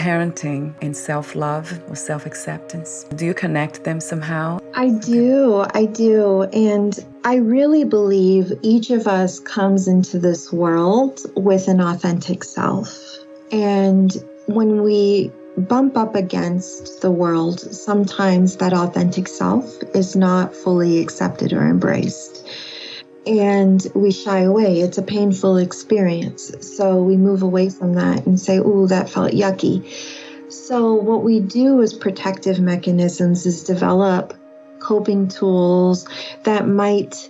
parenting and self-love or self-acceptance? Do you connect them somehow? I do. And I really believe each of us comes into this world with an authentic self. And when we bump up against the world, sometimes that authentic self is not fully accepted or embraced. And we shy away. It's a painful experience. So we move away from that and say, ooh, that felt yucky. So what we do as protective mechanisms is develop coping tools that might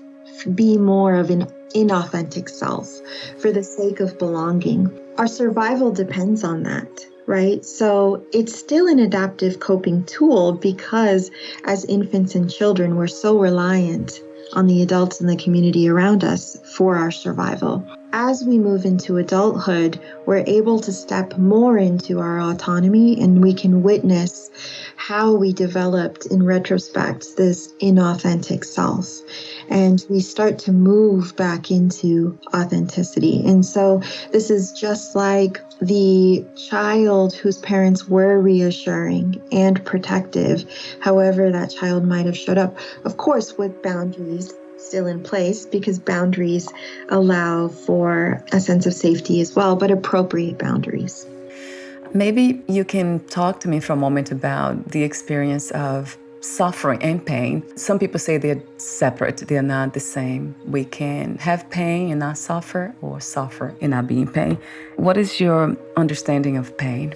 be more of an inauthentic self for the sake of belonging. Our survival depends on that, right? So it's still an adaptive coping tool because as infants and children, we're so reliant on the adults in the community around us for our survival. As we move into adulthood, we're able to step more into our autonomy, and we can witness how we developed in retrospect this inauthentic self. And we start to move back into authenticity. And so this is just like the child whose parents were reassuring and protective, however that child might have showed up, of course, with boundaries still in place, because boundaries allow for a sense of safety as well, but appropriate boundaries. Maybe you can talk to me for a moment about the experience of suffering and pain. Some people say they're separate, they're not the same. We can have pain and not suffer, or suffer and not be in pain. What is your understanding of pain?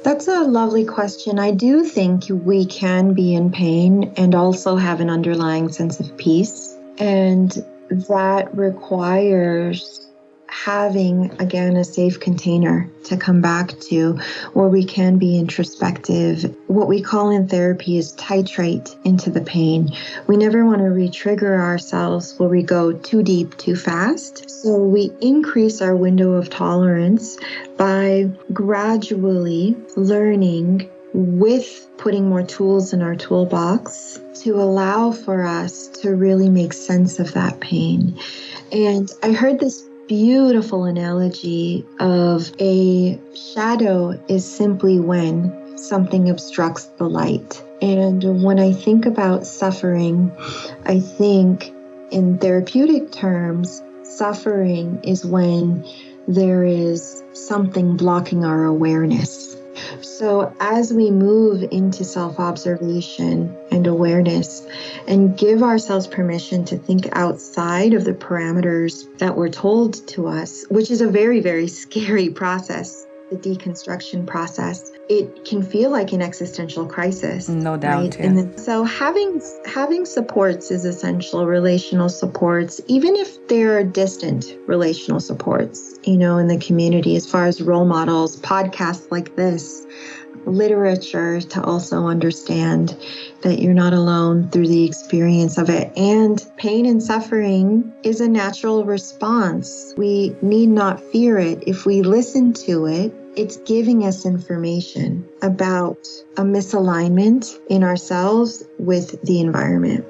That's a lovely question. I do think we can be in pain and also have an underlying sense of peace. And that requires having, again, a safe container to come back to where we can be introspective. What we call in therapy is titrate into the pain. We never want to retrigger ourselves where we go too deep, too fast. So we increase our window of tolerance by gradually learning with putting more tools in our toolbox to allow for us to really make sense of that pain. And I heard this beautiful analogy of a shadow is simply when something obstructs the light. And when I think about suffering, I think in therapeutic terms, suffering is when there is something blocking our awareness. So as we move into self-observation and awareness and give ourselves permission to think outside of the parameters that were told to us, which is a very, very scary process, the deconstruction process, it can feel like an existential crisis. No doubt. Right? Yeah. And so having supports is essential, relational supports, even if they're distant relational supports, in the community, as far as role models, podcasts like this, literature to also understand that you're not alone through the experience of it. And pain and suffering is a natural response. We need not fear it. If we listen to it, it's giving us information about a misalignment in ourselves with the environment.